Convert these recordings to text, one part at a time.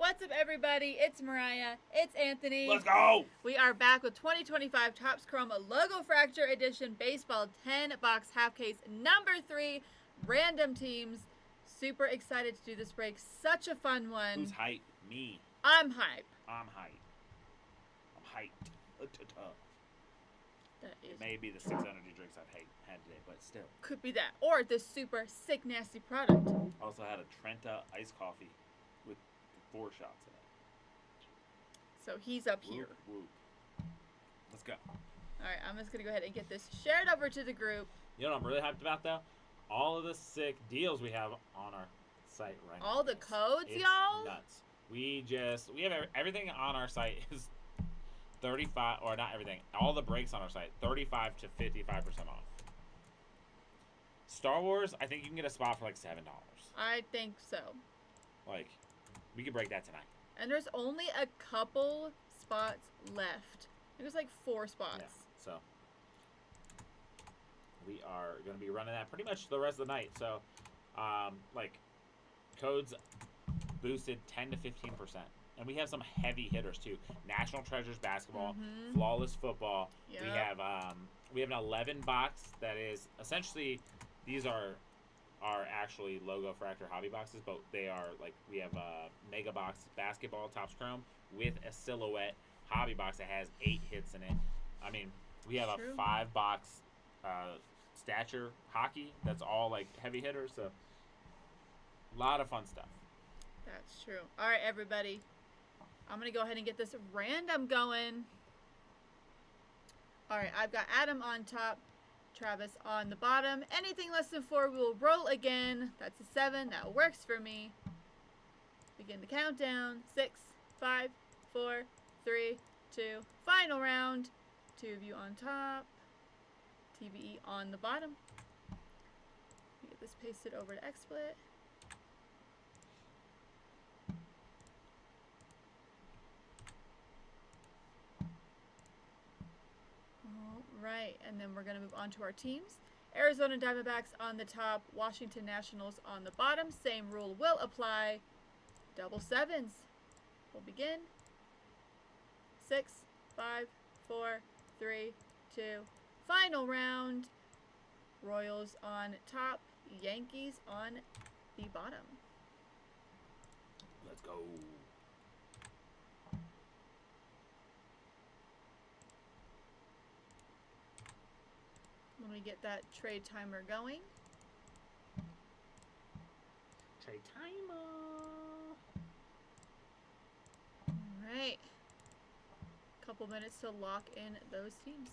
What's up, everybody? It's Mariah. It's Anthony. Let's go! We are back with 2025 Topps Chroma Logofractor Edition Baseball 10-box half case number 3. Random teams. Super excited to do this break. Such a fun one. Who's hype? Me. I'm hype. I'm hype. I'm hyped. That is. It may be the 6 energy drinks I've had today, but still. Could be that. Or this super sick, nasty product. I also had a Trenta iced coffee with 4 shots in it. So he's up here. Whoop. Let's go. All right, I'm just going to go ahead and get this shared over to the group. You know what I'm really hyped about, though? All of the sick deals we have on our site right now. All the codes, it's y'all? Nuts. We have everything on our site is 35, or not everything, all the breaks on our site, 35 to 55% off. Star Wars, I think you can get a spot for like $7. I think so. Like, we could break that tonight. And there's only a couple spots left. I think there's like 4 spots. Yeah, so we are going to be running that pretty much the rest of the night. So, like, codes boosted 10 to 15%. And we have some heavy hitters, too. National Treasures basketball, Flawless football. Yep. We have an 11 box that is essentially, these are actually Logofractor hobby boxes, but they are like, we have a mega box basketball Topps Chrome with a silhouette hobby box that has 8 hits in it. I mean, we have True. a 5 box stature hockey that's all like heavy hitters, so a lot of fun stuff. That's true. All right, everybody. I'm going to go ahead and get this random going. All right, I've got Adam on top, Travis on the bottom. Anything less than 4, we will roll again. That's a 7. That works for me. Begin the countdown. 6, 5, 4, 3, 2. Final round. 2 of you on top. TVE on the bottom. Let me get this pasted over to XSplit. Right, and then we're going to move on to our teams. Arizona Diamondbacks on the top, Washington Nationals on the bottom. Same rule will apply. Double 7s. We'll begin. 6, 5, 4, 3, 2. Final round. Royals on top, Yankees on the bottom. Let's go. Let me get that trade timer going. Trade timer. All right. Couple minutes to lock in those teams.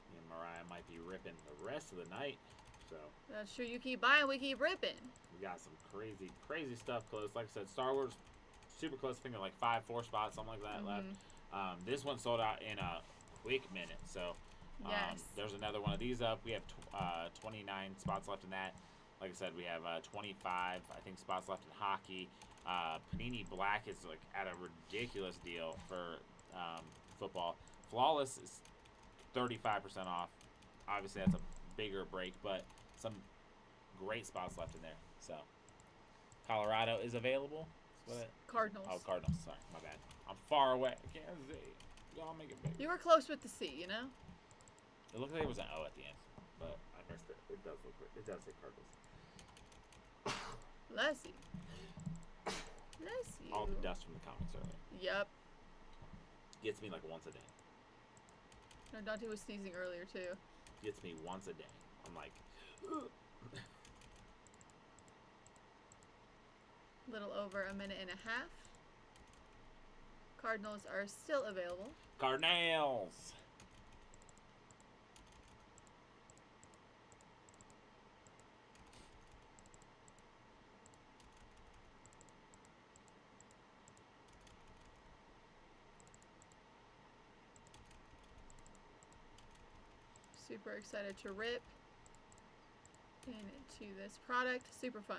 Me and Mariah might be ripping the rest of the night, so That's true. You keep buying, we keep ripping. we got some crazy stuff close. Like I said, Star Wars, super close. I think they're like 4 spots, something like that left. This one sold out in a quick minute, so Yes. there's another one of these up. We have 29 spots left in that. Like I said, we have 25, I think, spots left in hockey. Panini Black is like at a ridiculous deal for football. Flawless is 35% off. Obviously, that's a bigger break, but some great spots left in there. So, Colorado is available. What? Cardinals. Oh, Cardinals. Sorry, my bad. I'm far away. I can't see. Y'all make it big. You were close with the C, you know? It looked like it was an O at the end, but I missed it. It does look. It does say Cardinals. Bless you. Bless you. All the dust from the comments earlier Yep. gets me like once a day. No, Dante was sneezing earlier, too. Gets me once a day. I'm like, Little over a minute and a half. Cardinals are still available. Cardinals. Super excited to rip into this product. Super fun.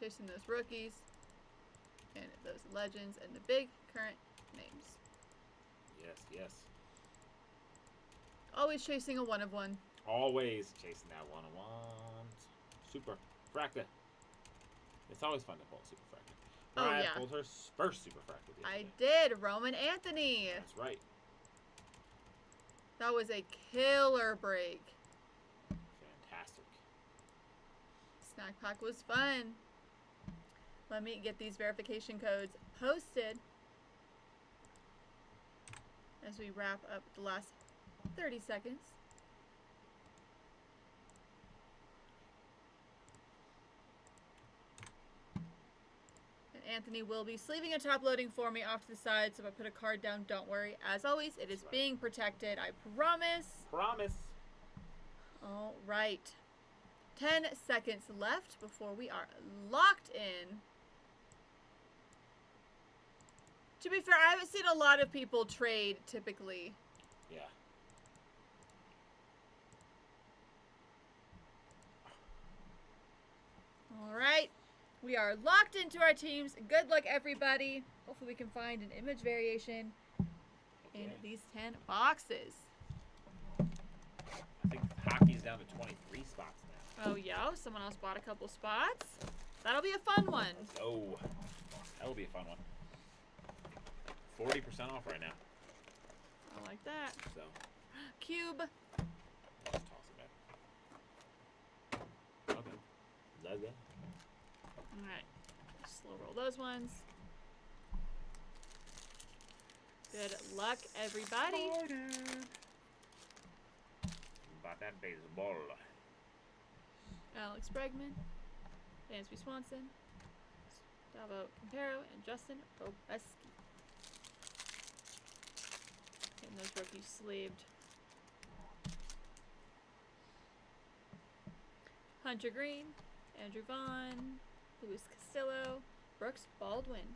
Chasing those rookies and those legends and the big current names. Yes, yes. Always chasing a 1 of 1. Always chasing that 101. Super Fracta. It's always fun to pull Super Fracta. Oh, Mariah yeah. pulled her first Super Fracta. the other I day. did. Roman Anthony. That's right. That was a killer break. Fantastic. Snack pack was fun. Let me get these verification codes posted as we wrap up the last 30 seconds. And Anthony will be sleeving and top loading for me off to the side, so if I put a card down, don't worry. As always, it is being protected, I promise. Promise. All right. 10 seconds left before we are locked in. To be fair, I haven't seen a lot of people trade typically. Yeah. All right. We are locked into our teams. Good luck, everybody. Hopefully we can find an image variation in Okay. these 10 boxes. I think hockey's down to 23 spots now. Oh, yeah. Someone else bought a couple spots. That'll be a fun one. Oh, that'll be a fun one. 40% off right now. I like that. So Cube. just toss it back. Okay. Let's go. All right. Slow roll those ones. Good luck, everybody. About that baseball. Alex Bregman, Dansby Swanson, Davo Campero, and Justin Obeski. Getting those rookies sleeved. Hunter Green, Andrew Vaughn, Luis Castillo, Brooks Baldwin.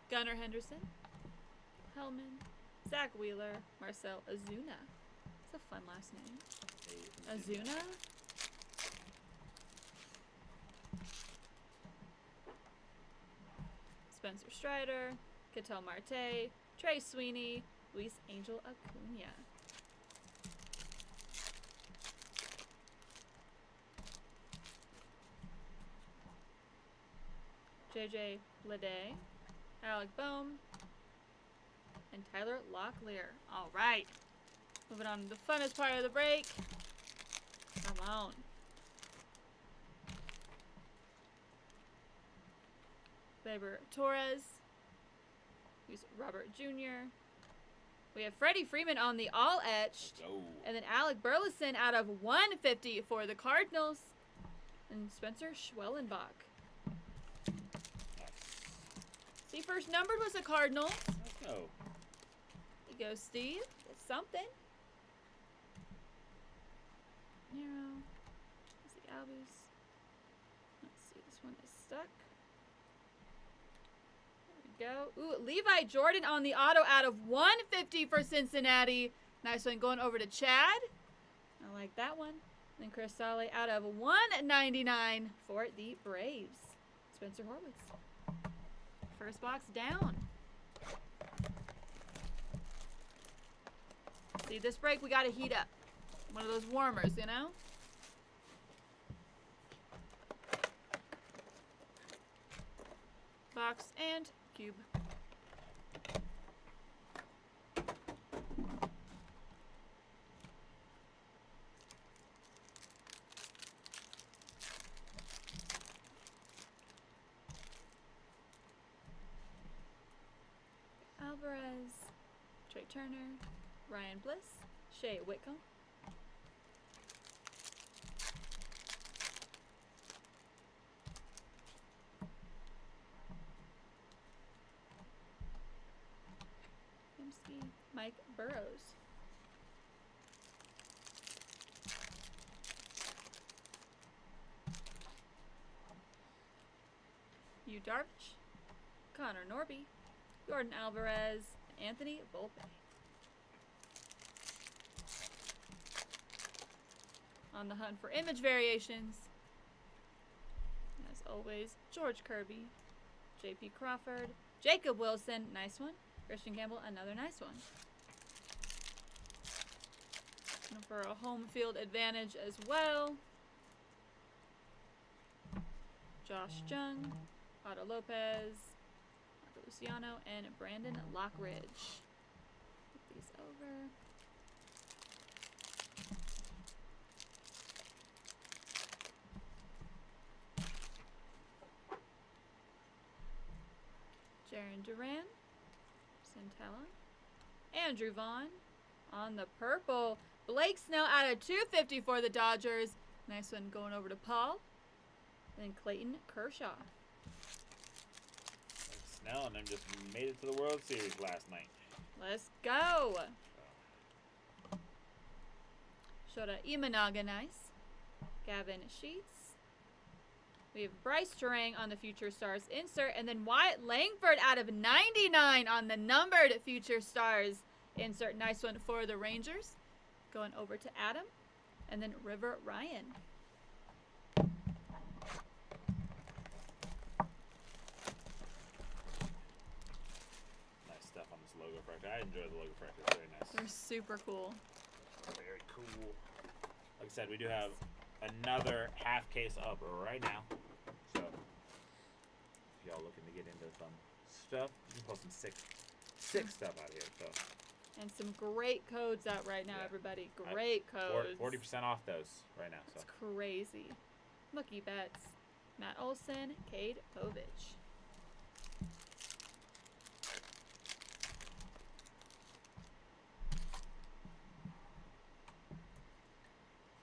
Gunnar Henderson, Hellman, Zach Wheeler, Marcel Azuna. That's a fun last name. Azuna? Spencer Strider, Ketel Marte, Trey Sweeney, Luis Angel Acuna. JJ Lede, Alec Boehm, and Tyler Locklear. All right. Moving on to the funnest part of the break. Come on. Faber Torres. Who's Robert Jr. We have Freddie Freeman on the all etched. Let's go. And then Alec Burleson out of 150 for the Cardinals. And Spencer Schwellenbach. Nice. See, first numbered was a Cardinal. Let's go. There you go, Steve. It's something. Nero. Let's see, Albus. Let's see, this one is stuck. There we go. Ooh, Levi Jordan on the auto out of 150 for Cincinnati. Nice one going over to Chad. I like that one. Then Chris Sale out of 199 for the Braves. Spencer Horwitz. First box down. See, this break we gotta heat up. One of those warmers, you know? Box and cube. Alvarez, Trey Turner, Ryan Bliss, Shea Whitcomb. Kimsky, Mike Burrows. Yu Darvish, Connor Norby, Jordan Alvarez, and Anthony Volpe. On the hunt for image variations. As always, George Kirby, J.P. Crawford, Jacob Wilson, nice one. Christian Campbell, another nice one. And for a home field advantage as well, Josh Jung, Otto Lopez, Marco Luciano, and Brandon Lockridge. Put these over. Jaron Duran, Santella, Andrew Vaughn on the purple. Blake Snell out of 250 for the Dodgers. Nice one going over to Paul. Then Clayton Kershaw. Snell and them just made it to the World Series last night. Let's go. Shota Imanaga, nice. Gavin Sheets. We have Bryce Terang on the Future Stars insert, and then Wyatt Langford out of 99 on the numbered Future Stars insert. Nice one for the Rangers. Going over to Adam, and then River Ryan. Nice stuff on this Logofractor. I enjoy the Logofractor. It's very nice. They're super cool. Very cool. Like I said, we do have another half case up right now. So, if y'all looking to get into some stuff, you can pull some sick stuff out here. So, And some great codes out right now, Yeah. everybody. Great codes. 40% off those right now. So, It's crazy. Mookie Betts, Matt Olson, Cade Povich.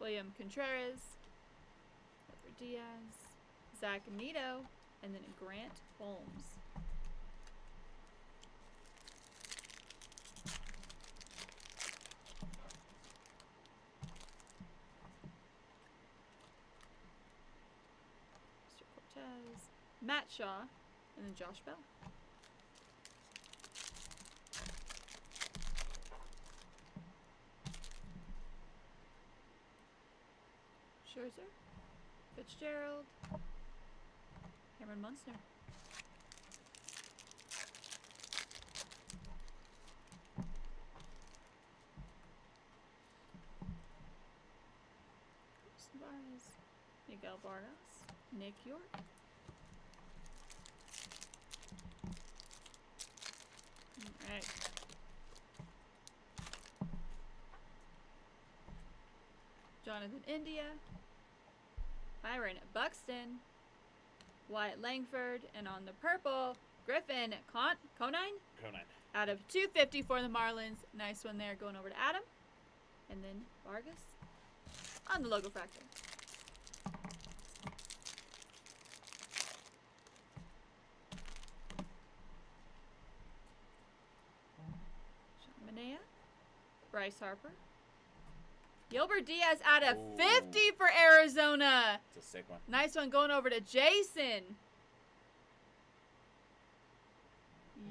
William Contreras, Edward Diaz, Zach Nito, and then Grant Holmes. Mr. Cortez, Matt Shaw, and then Josh Bell. Scherzer, Fitzgerald, Cameron Munster. Suarez, Miguel Vargas, Nick York. All right. Jonathan India, Byron Buxton, Wyatt Langford, and on the purple, Griffin Conine out of 250 for the Marlins. Nice one there going over to Adam. And then Vargas on the Logofractor. Sean Manaea, Bryce Harper, Gilbert Diaz out of 50 for Arizona. it's a sick one. Nice one going over to Jason.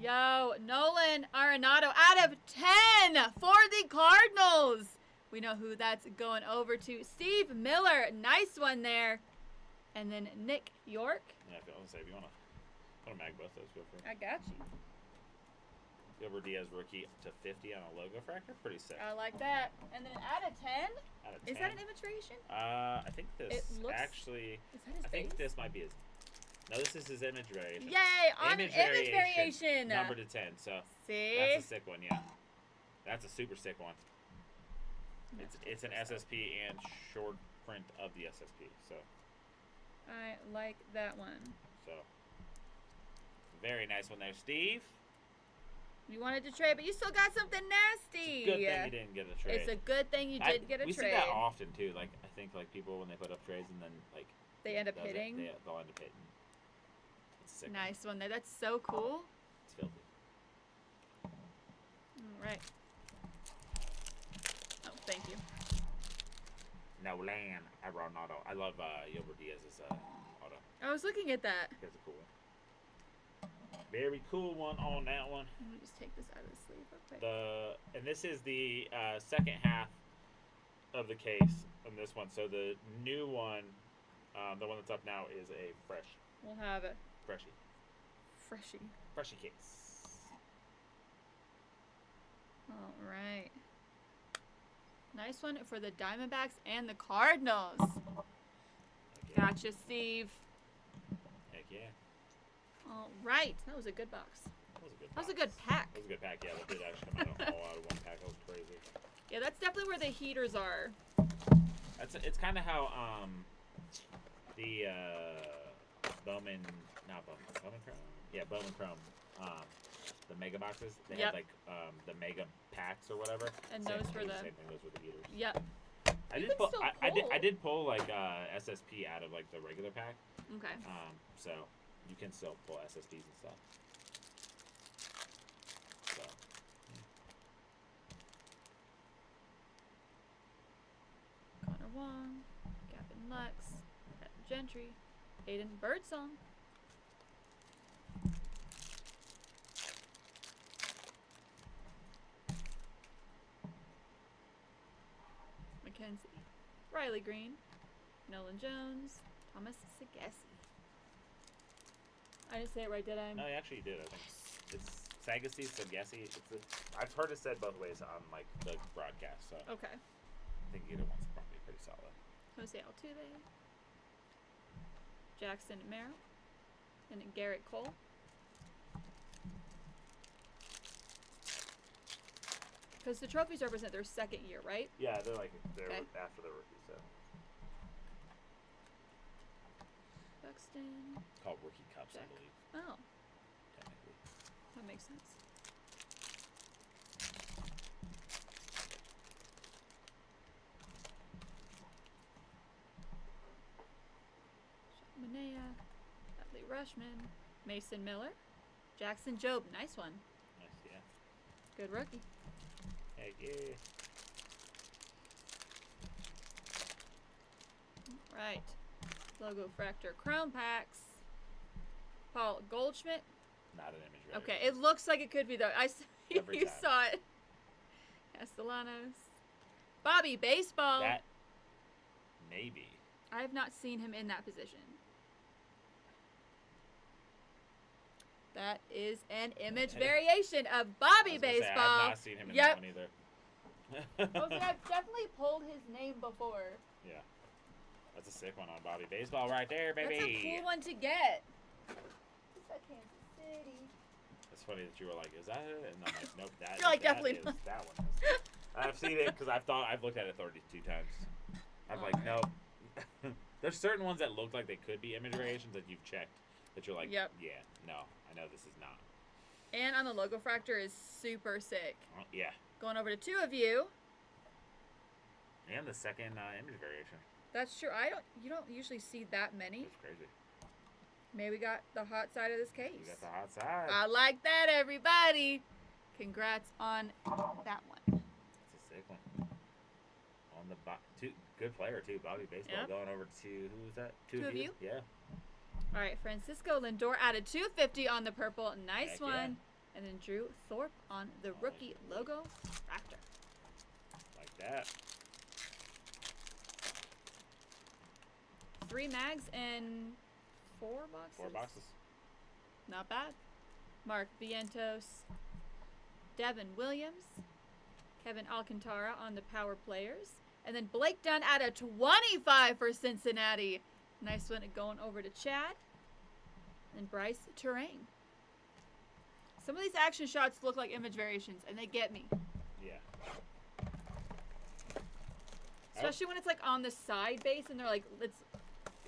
Yo, Nolan Arenado out of 10 for the Cardinals. We know who that's going over to. Steve Miller, nice one there. And then Nick York. Yeah, if you want to mag both those, go for it. I got you. Gilbert Diaz rookie to 50 on a Logofractor. Pretty sick. I like that. And then out of 10? Out of Is 10. that an imitation? I think this It looks- actually. Is that his I think face? this might be his. No, this is his image variation. Yay! On Image image variation. Number to 10. So See? that's a sick one. Yeah, that's a super sick one. It's an SSP and short print of the SSP. So I like that one. very nice one there, Steve. You wanted to trade, but you still got something nasty. It's a good thing you didn't get a trade. It's a good thing you did get a we trade. see that often too. Like I think like people when they put up trades and then like They end up they'll hitting. they'll end up hitting. It's a sick one. Nice one there. That's so cool. It's filthy. All right. Oh, thank you. Nolan Arenado. I love Gilbert Diaz's auto. I was looking at that. That's a cool one. Very cool one on that one. Let me just take this out of the sleeve real quick. And this is the second half of the case on this one. So the new one The one that's up now is a We'll have it. freshie case. All right. Nice one for the Diamondbacks and the Cardinals. Heck yeah. Gotcha, Steve. Heck yeah. All right. That was a good box. That was a good. That was a box. good pack. That was a good pack. Yeah, that did actually come out all out of one pack. That was crazy. Yeah, that's definitely where the heaters are. It's kind of how the Bowman Chrome. Yeah, Bowman Chrome. The mega boxes. They Yep. had like the mega packs or whatever. And Same those were thing, the. same thing. Those were the heaters. Yep. I You did can pull. still I did pull. pull like SSP out of like the regular pack. Okay. So you can still pull SSPs and stuff. So. Connor Wong, Gavin Lux, Pat Gentry, Aiden Birdsong. Mackenzie, Riley Green, Nolan Jones, Thomas Sagassi. I didn't say it right, did I? No, actually you did. I think it's Sagassi, Sagassi. I've heard it said both ways on like the broadcast, so Okay. I think either one's probably pretty solid. Jose Altuve, Jackson Merrill, and Garrett Cole. Because the trophies represent their second year, right? Yeah, they're Okay. after the rookie, so Buxton. it's called rookie cups, I Check. believe, Oh, technically. that makes sense. Manea, Adley Rushman, Mason Miller, Jackson Jobe. Nice one. Nice, yeah. Good rookie. Heck yeah. Right. Logofractor Chrome Packs. Paul Goldschmidt. Not an image variation. Okay, it looks like it could be though. Every You time. saw it. Castellanos. Bobby Baseball. That maybe. I have not seen him in that position. That is an image variation of Bobby I was gonna say, Baseball. I have not seen him in that one either. I've definitely pulled his name before. Yeah. That's a sick one on Bobby Baseball right there, baby. That's a cool one to get. Is that Kansas City? It's funny that you were like, "Is that it?" And I'm like, "Nope, that." You're like, that definitely is- not. That one. Is. I've seen it because I've looked at it 32 times. I'm like, nope. There's certain ones that look like they could be image variations that you've checked that you're like, Yep. yeah, no, I know this is not. And on the Logofractor is super sick. Yeah. Going over to two of you. And the second image variation. That's true. You don't usually see that many. It's crazy. Maybe we got the hot side of this case. We got the hot side. I like that, everybody. Congrats on that one. It's a sick one. On the good player too, Bobby Baseball. Yep. Going over to who was that? Two of you? Yeah. All right, Francisco Lindor added 250 on the purple. Nice Heck one. yeah. And then Drew Thorpe on the rookie logo Raptor. Like that. 3 mags and 4 boxes. 4 boxes. Not bad. Mark Vientos, Devin Williams, Kevin Alcantara on the power players, and then Blake Dunn at a 25 for Cincinnati. Nice one going over to Chad. And Bryce Terang. Some of these action shots look like image variations, and they get me. Yeah. Especially when it's like on the side base and they're like, it's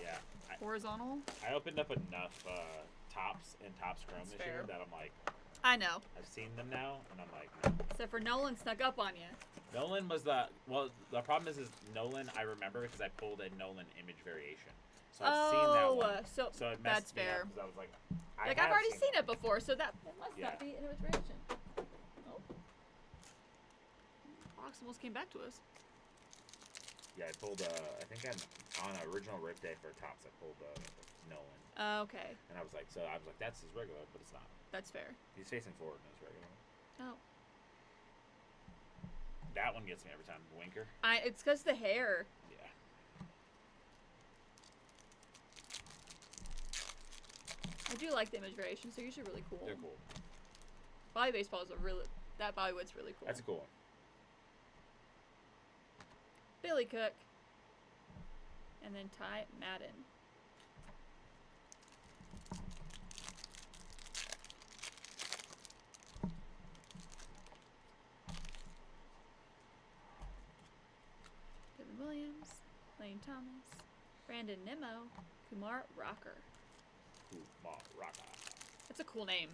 Yeah. horizontal. I opened up enough tops and tops chrome That's this year fair. that I'm like, I know. I've seen them now, and I'm like, no. Except for Nolan snuck up on you. Nolan was the problem is Nolan I remember because I pulled a Nolan image variation, so I've seen that one. So it that's messed me fair. up 'cause I was like, Like have I've already seen that it before, so that must Yeah. not be an image variation. Oh. Box almost came back to us. Yeah, I pulled. I think on original rip day for tops, I pulled Nolan, Okay. and I was like, that's his regular, but it's not. That's fair. He's facing forward in his regular. Oh. That one gets me every time. Winker. It's because the hair. Yeah. do like the image variations. They're usually really cool. They're cool. Volley baseball is that Bollywood's really cool. That's a cool one. Billy Cook. And then Ty Madden. Devin Williams. Lane Thomas. Brandon Nimmo. Kumar Rocker. Kumar Rocker. That's a cool name.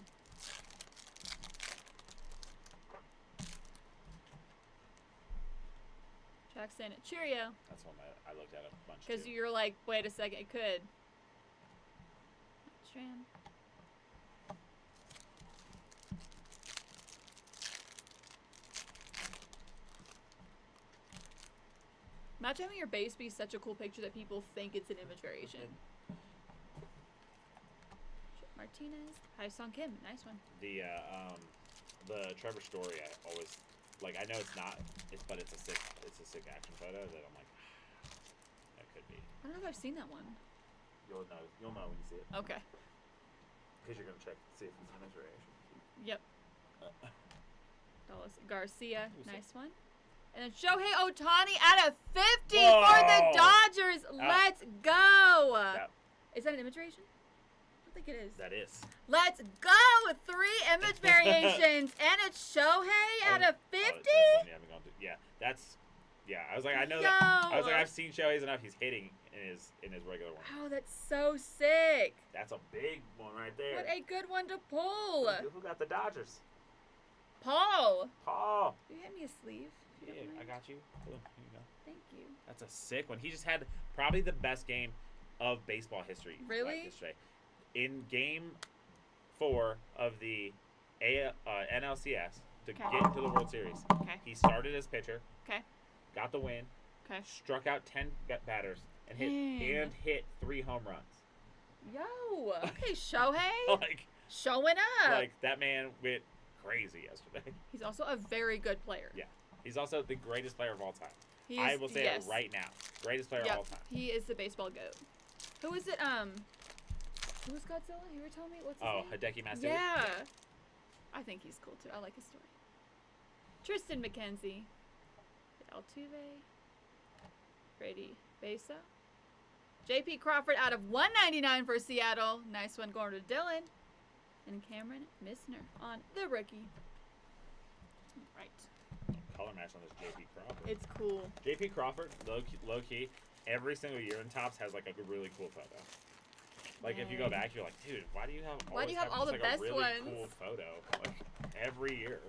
Jackson at Cheerio. That's one that I looked at a bunch Because too. you're like, wait a second, it could. Stram. Imagine having your base be such a cool picture that people think it's an image variation. Martinez. Hi, Song Kim. Nice one. The Trevor Story, I always like. I know it's not, but it's a sick action photo that I'm like, that could be. I don't know if I've seen that one. You'll know when you see it. Okay. Because you're gonna check to see if it's an image variation. Yep. Dallas Garcia. Who's Nice one. And then Shohei Ohtani at a 50 Whoa! for the Dodgers. Let's go. That, Is that an image variation? I don't think it is. that is. Let's go with 3 image variations. And it's Shohei at a 50? Oh, this one, yeah, that's. Yeah, I was like, I know that. I was like, Yo. I've seen Shohei's enough. He's hitting in his regular one. Oh, that's so sick. That's a big one right there. What a good one to pull. Who got the Dodgers? Paul. Paul. You hand me a sleeve? if you Yeah, don't I mind? got you. Here you go. Thank you. That's a sick one. He just had probably the best game of baseball history. Really? Yesterday. In Game 4 of the NLCS to Okay. get into the World Series, Okay. he started as pitcher, Okay. got the win, Okay. struck out 10 batters, and Dang. hit 3 home runs. Yo. Okay, Shohei. like Showing up. that man went crazy yesterday. He's also a very good player. Yeah. He's also the greatest player of all time. He's, I will say yes. it right now. Greatest player Yep. of all time. He is the baseball goat. Who is it? Who was Godzilla? You were telling me what's his Oh, name? Hideki Matsui? Yeah. I think he's cool too. I like his story. Tristan McKenzie. Altuve. Brady Besa. JP Crawford out of 199 for Seattle. Nice one going to Dylan. And Cameron Missner on the rookie. Right. Color match on this JP Crawford. It's cool. JP Crawford, low key, every single year in Topps has like a really cool photo. Like if you go Dang. back, you're like, dude, why do you have Why do you have all just, the like, best a really ones? cool photo like every year?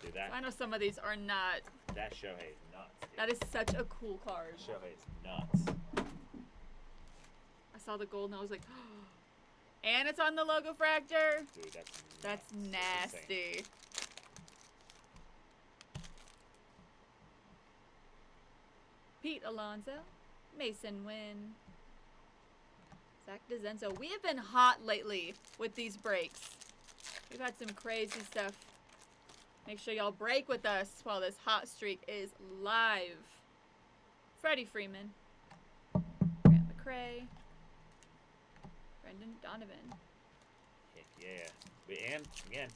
Dude, I know some of these are not. that Shohei is nuts. Dude. That is such a cool card. Shohei is nuts. I saw the gold and I was like, and it's on the Logofractor. Dude, That's nuts. It's insane. nasty. Pete Alonso, Mason Wynn, Zach DeZenzo. We have been hot lately with these breaks. We've had some crazy stuff. Make sure y'all break with us while this hot streak is live. Freddie Freeman, Grant McCray, Brendan Donovan. Heck yeah. And again,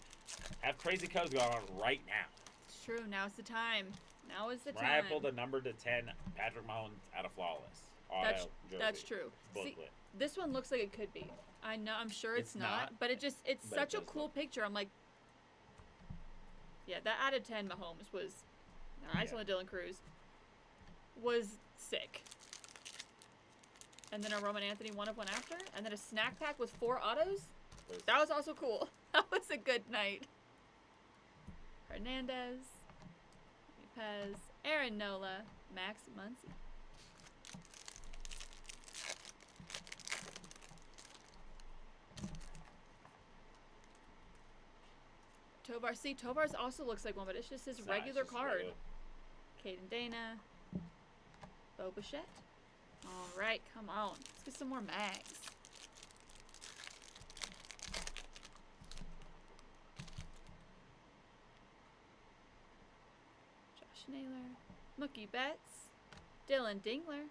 have crazy codes going on right now. It's true. Now's the time. Now is the Mariah time. pulled the number to 10, Patrick Mahomes out of flawless. That's, Auto jersey. that's true. See, Booklet. this one looks like it could be. I know. I'm sure it's It's not, not, but it's but it such a does cool look- picture. I'm like, yeah, that out of 10 Mahomes was nice Yeah. on the Dylan Cruz. Was sick. And then a Roman Anthony 1 of 1 after, and then a snack pack with 4 autos. There's- That was also cool. That was a good night. Hernandez, Pez, Aaron Nola, Max Muncy. Tovar. See, Tovar's also looks like one, but it's just his It's not, it's regular just card. regular. Caden Dana, Bo Bichette. All right, come on. Let's get some more mags. Josh Naylor, Mookie Betts, Dylan Dingler,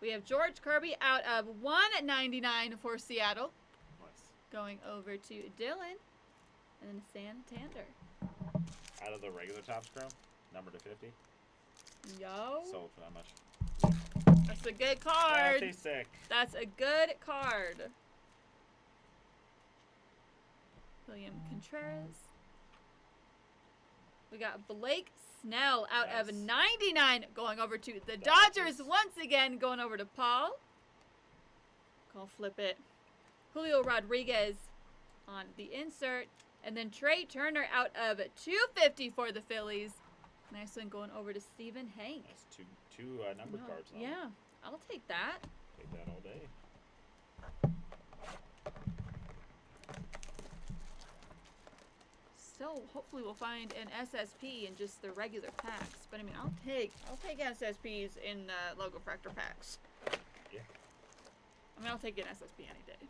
We have George Kirby out of 199 for Seattle. Nice. Going over to Dylan. And then Santander. Out of the regular Topps Chrome, number to 50. Yo. Sold for that much. That's a good card. 56. That's a good card. William Contreras. We got Blake Snell out of Nice. 99 going over to the Dodgers. Dodgers once again, going over to Paul. Call flip it. Julio Rodriguez on the insert. And then Trey Turner out of 250 for the Phillies. Nice one going over to Stephen Hank. That's two numbered cards. Now. Yeah, I'll take that. Take that all day. So hopefully we'll find an SSP in just the regular packs. But I mean, I'll take SSPs in Logofractor packs. Yeah. I mean, I'll take an SSP any day.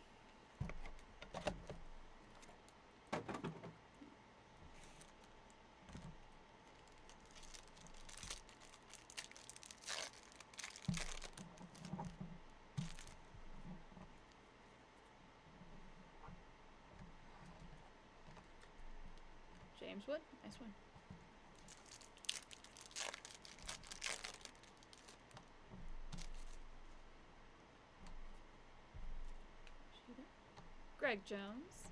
James Wood, nice one. Greg Jones,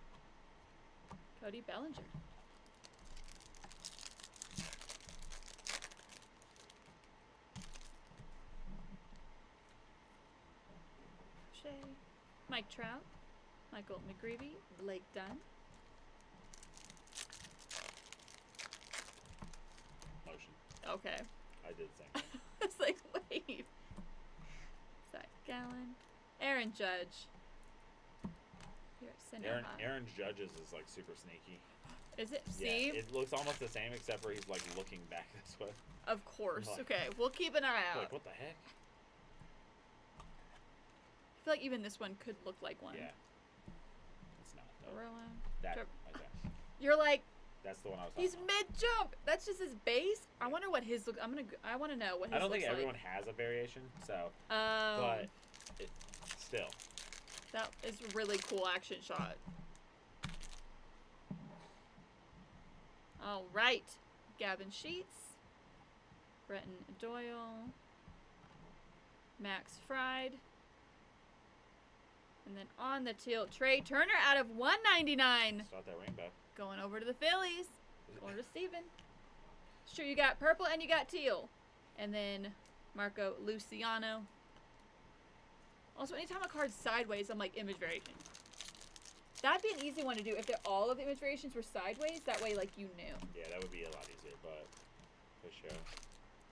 Cody Bellinger. Shea, Mike Trout, Michael McGreevy, Blake Dunn. Motion. Okay. I did the same. I was like, wait. Zach Gallen. Aaron Judge. Here, send Aaron Judge's is like super sneaky. Is it? Yeah, See? it looks almost the same except for he's like looking back this way. Of course. Like- Okay, we'll keep an eye out. Like what the heck? I feel like even this one could look like one. Yeah. It's not though. Gorilla. That Trevor- okay. You're like, That's the one I was he's talking about. mid-jump. That's just his base. I Yeah. wonder what his look. I want to know what his I don't looks think everyone like. has a variation, so Um, but it, still. that is a really cool action shot. All right, Gavin Sheets, Bretton Doyle, Max Fried, and then on the teal, Trey Turner out of 199, Start that rainbow. going over to the Phillies, going to Steven. Sure, you got purple and you got teal, and then Marco Luciano. Also, anytime a card's sideways, I'm like image variation. That'd be an easy one to do if all of the image variations were sideways. That way, like, you knew. Yeah, that would be a lot easier, but for sure.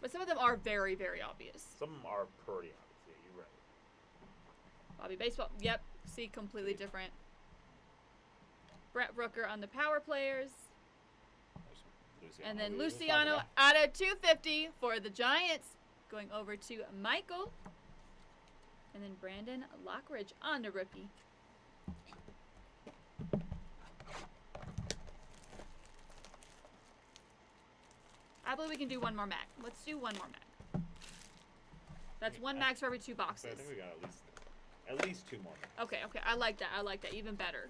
But some of them are very, very obvious. Some of them are pretty obvious. Yeah, you're right. Bobby Baseball. Yep. See, completely different. Brett Rooker on the power players. There's Luciano. And then we were just Luciano talking out of 250 for the Giants. Going over to Michael. And then Brandon Lockridge on the rookie. I believe we can do one more mag. Let's do one more mag. That's one max for every 2 about. So I boxes. think we got at least 2 more. Okay, okay. I like that. I like that. Even better.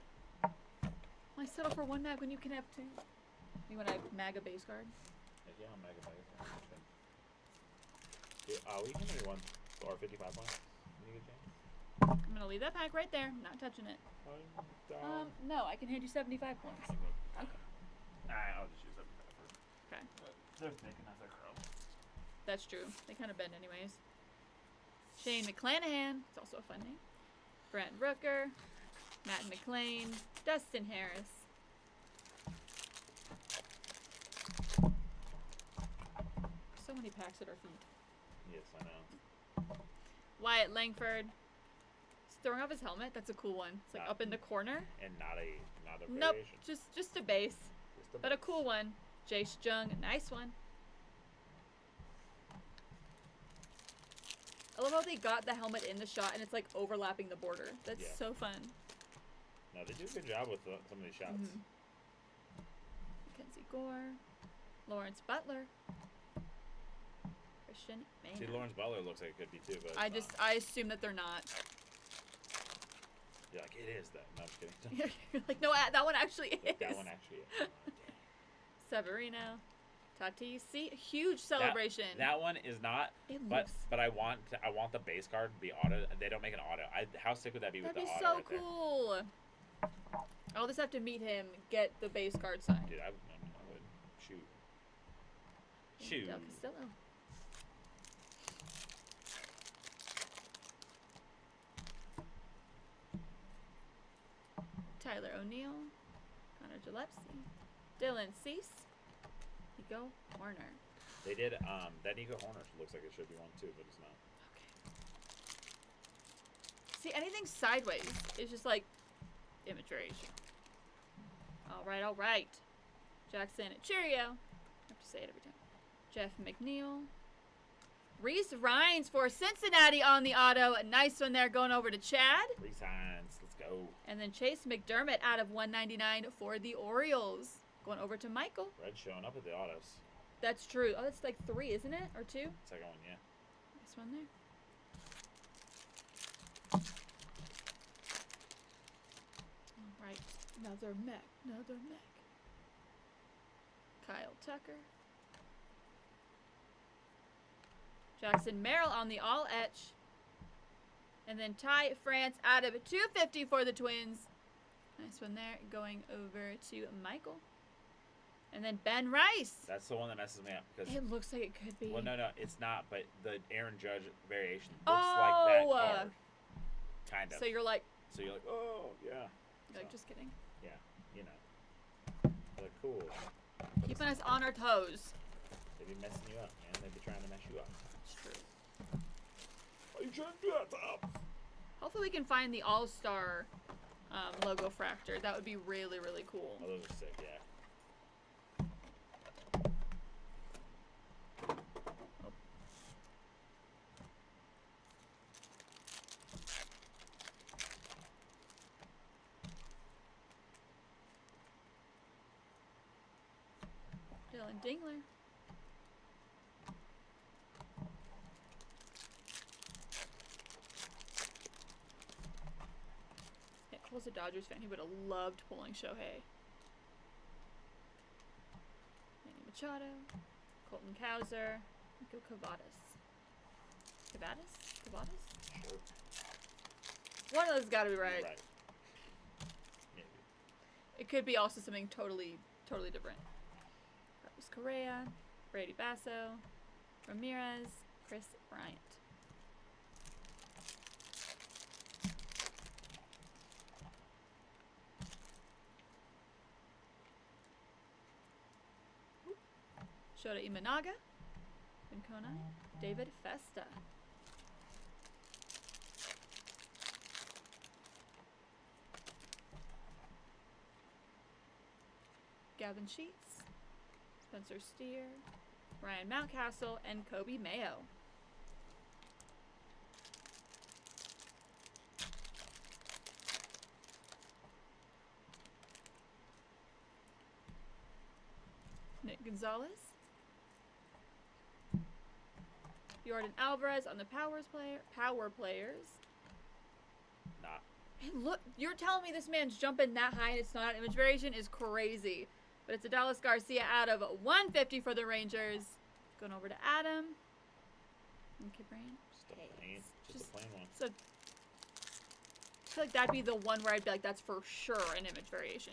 Why settle for one mag when you can have 2? You want to have mag a base card? Yeah, I'm mega. We can do 1 or 55 points. When you get a chance. I'm going to leave that pack right there. I'm not touching it. No, I can hand you 75 points. Okay. I'll just use 75 first. Okay. They're thinking that's their crow. That's true. They kind of bend anyways. Shane McClanahan. It's also a fun name. Brent Rooker. Matt McClain. Dustin Harris. So many packs at our feet. Yes, I know. Wyatt Langford. He's throwing off his helmet. That's a cool one. It's like up in the corner. And not a Nope. variation. Just a base. Just a But a cool one. Jace Jung. Nice one. I love how they got the helmet in the shot and it's like overlapping the border. That's Yeah. so fun. No, they do a good job with some of these shots. Mhm. Mackenzie Gore. Lawrence Butler. Christian See, Maynard. Lawrence Butler looks like it could be too, but I assume that they're not. you're like, it is that. No, I'm just kidding. You're like, no, that one actually is. That one actually is. Severino. Tatis. See, huge celebration. That one is not. It But looks. I want the base card to be auto. They don't make an auto. How sick would that be with That'd the be auto so right there? cool. I'll just have to meet him, get the base card signed. Dude, I would shoot. Shoot. Del Castillo. Tyler O'Neill. Connor Gillespie. Dylan Cease. Nico Horner. They did that Nico Horner looks like it should be one too, but it's not. Okay. See, anything sideways is just like image variation. All right. Jackson Cheerio. I have to say it every time. Jeff McNeil. Reese Rhines for Cincinnati on the auto. A nice one there going over to Chad. Resigns. Let's go. And then Chase McDermott out of 199 for the Orioles. Going over to Michael. Red showing up at the autos. That's true. Oh, that's like 3, isn't it? Or 2? Second one, yeah. Nice one there. All right. Another mech. Kyle Tucker. Jackson Merrill on the all etch. And then Ty France out of 250 for the Twins. Nice one there. Going over to Michael. And then Ben Rice. That's the one that messes me up because. It looks like it could be. Well, no, it's not. But the Aaron Judge variation looks like that card. Kind of. So you're like, oh yeah. you're like, just kidding. Yeah, you know. They're cool. Keeping us on our toes. They be messing you up, man. They be trying to mess you up. It's true. Why you trying to do that, Tom? Hopefully we can find the All-Star Logofractor. That would be really, really cool. Oh, those are sick, yeah. Dylan Dingler. Yeah, Cole's a Dodgers fan. He would have loved pulling Shohei. Manny Machado. Colton Cowser. Nico Cavadas. Cavadas? Sure. One of those got to be You're right. right. Maybe. It could be also something totally different. Carlos Correa, Brady Basso, Ramirez, Chris Bryant. Shota Imanaga, Vincona, David Festa. Gavin Sheets, Spencer Steer, Ryan Mountcastle, and Kobe Mayo. Nick Gonzalez. Jordan Alvarez on the power players. Nah. And look, you're telling me this man's jumping that high and it's not an image variation is crazy. But it's a Dallas Garcia out of 150 for the Rangers. Going over to Adam. And Kibrain. Just a plain one. So, I feel like that'd be the one where I'd be like, that's for sure an image variation.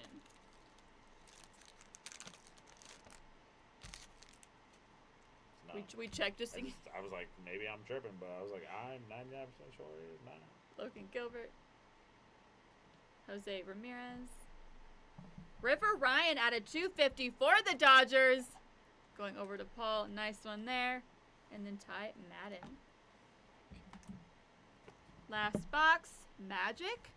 No. We checked just in I was like, maybe I'm tripping, but I was like, I'm 99% sure it is not. Logan Gilbert. Jose Ramirez. River Ryan at a 250 for the Dodgers. Going over to Paul. Nice one there. And then Ty Madden. Last box. Magic.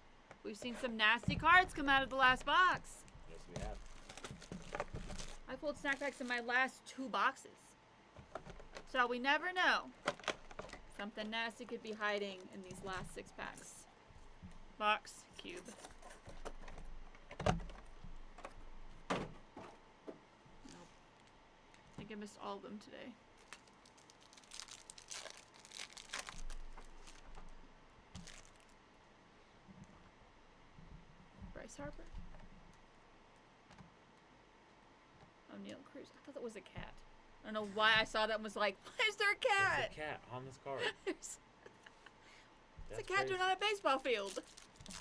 We've seen some nasty cards come out of the last box. Yes, we have. I pulled snack packs in my last 2 boxes. So we never know. Something nasty could be hiding in these last 6 packs. Box. Cube. I think I missed all of them today. Bryce Harper. O'Neal Cruz. I thought that was a cat. I don't know why I saw that and was like, why is there a cat? There's a cat on this card. It's That's a cat crazy. doing on a baseball field.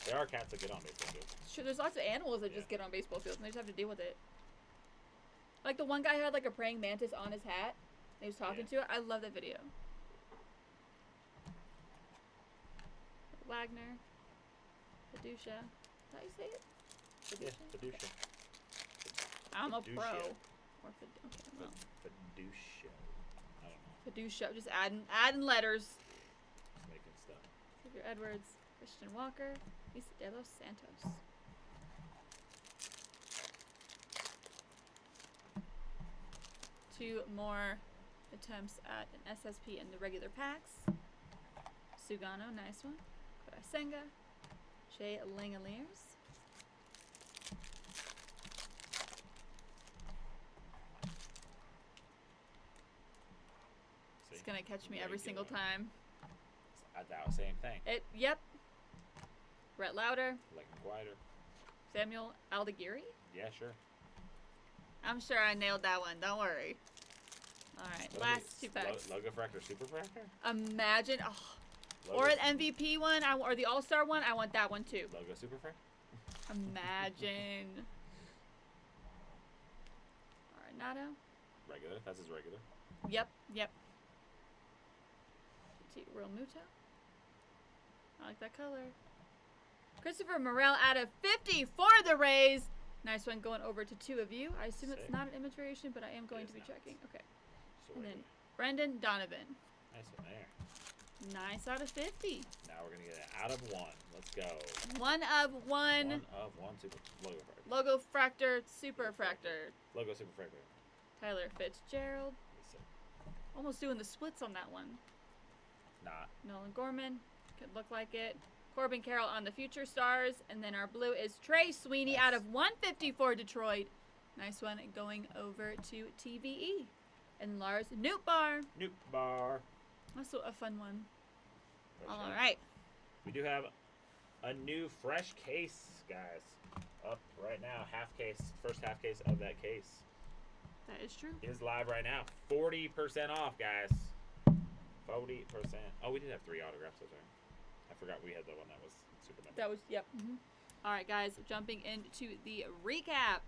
There are cats that get on baseball fields. Sure, there's lots of animals that just get on baseball fields and they just have to deal with it. Like the one guy who had like a praying mantis on his hat. And he was talking to it. I love that video. Wagner. Fiducia. Is that how you say it? Yeah, Fiducia. I'm a Fiducia. pro. Or okay, well. Fiducia. I don't know. Fiducia. Just adding letters. Just making stuff. Xavier Edwards. Christian Walker. Lisa De Los Santos. Two more attempts at an SSP in the regular packs. Sugano, nice one. Kodai Senga. Jay Langoliers. It's gonna catch me every single time. That same thing. Yep. Brett Lauder. Like McGuire. Samuel Aldegiri. Yeah, sure. I'm sure I nailed that one. Don't worry. All right, last two packs. Logofractor Superfractor? Imagine, or an MVP one, or the All-Star one. I want that one too. Logo Superfractor? Imagine. Arenado. Regular. That's his regular. Yep. Real Muto. I like that color. Christopher Morel out of 50 for the Rays. Nice one going over to two of you. I assume it's Sick. not an image variation, but I am going It to be is not. checking. Okay. So And then regular. Brendan Donovan. Nice one there. Nice out of 50. Now we're going to get it out of one. Let's go. One of one. One of one super Logofractor. Logofractor Superfractor. Logo Superfractor. Tyler Fitzgerald. Yes, sir. Almost doing the splits on that one. Not. Nolan Gorman. Could look like it. Corbin Carroll on the Future Stars. And then our blue is Trey Sweeney out of 150 for Detroit. Nice one going over to TVE. And Lars Nootbaar. Nope bar. Also a fun one. Fresh All out. right. We do have a new fresh case, guys. Up right now. Half case. First half case of that case. That is true. Is live right now. 40% off, guys. 40%. Oh, we did have 3 autographs. That's right. I forgot we had the one that was super nice. That was, yep. All right, guys, jumping into the recap.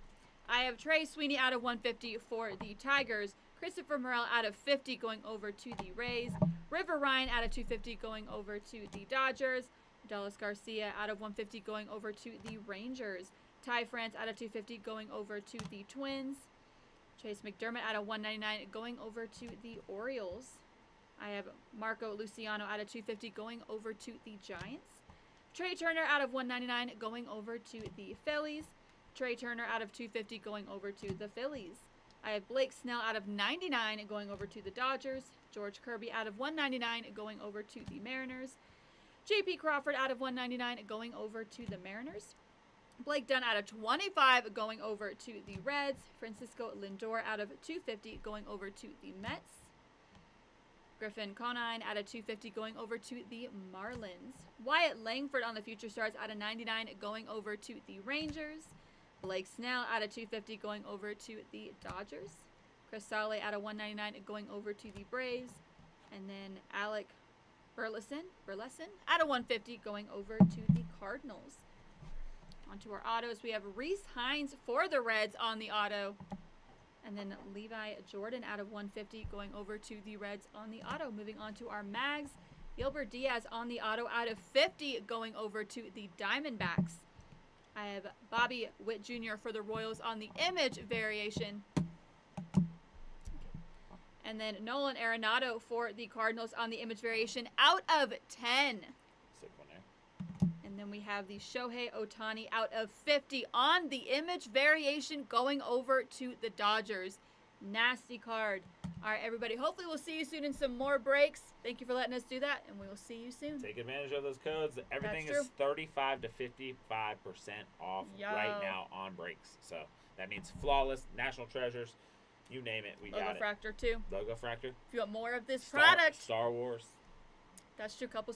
I have Trey Sweeney out of 150 for the Tigers. Christopher Morel out of 50 going over to the Rays. River Ryan out of 250 going over to the Dodgers. Dallas Garcia out of 150 going over to the Rangers. Ty France out of 250 going over to the Twins. Chase McDermott out of 199 going over to the Orioles. I have Marco Luciano out of 250 going over to the Giants. Trey Turner out of 199 going over to the Phillies. Trey Turner out of 250 going over to the Phillies. I have Blake Snell out of 99 going over to the Dodgers. George Kirby out of 199 going over to the Mariners. J.P. Crawford out of 199 going over to the Mariners. Blake Dunn out of 25 going over to the Reds. Francisco Lindor out of 250 going over to the Mets. Griffin Conine out of 250 going over to the Marlins. Wyatt Langford on the Future Stars out of 99 going over to the Rangers. Blake Snell out of 250 going over to the Dodgers. Chris Sale out of 199 going over to the Braves. And then Alec Burleson out of 150 going over to the Cardinals. Onto our autos, we have Reese Hines for the Reds on the auto. And then Levi Jordan out of 150 going over to the Reds on the auto. Moving on to our mags. Gilbert Diaz on the auto out of 50 going over to the Diamondbacks. I have Bobby Witt Jr. for the Royals on the image variation. And then Nolan Arenado for the Cardinals on the image variation out of 10. Sick one there. And then we have the Shohei Ohtani out of 50 on the image variation going over to the Dodgers. Nasty card. All right, everybody. Hopefully we'll see you soon in some more breaks. Thank you for letting us do that, and we will see you soon. Take advantage of those codes. Everything That's is 35 to 55% off Yo. right now on breaks. So that means Flawless, National Treasures, you name it, we got it. Logofractor too. Logofractor. If you want more of this product, Star Wars. that's true. Couple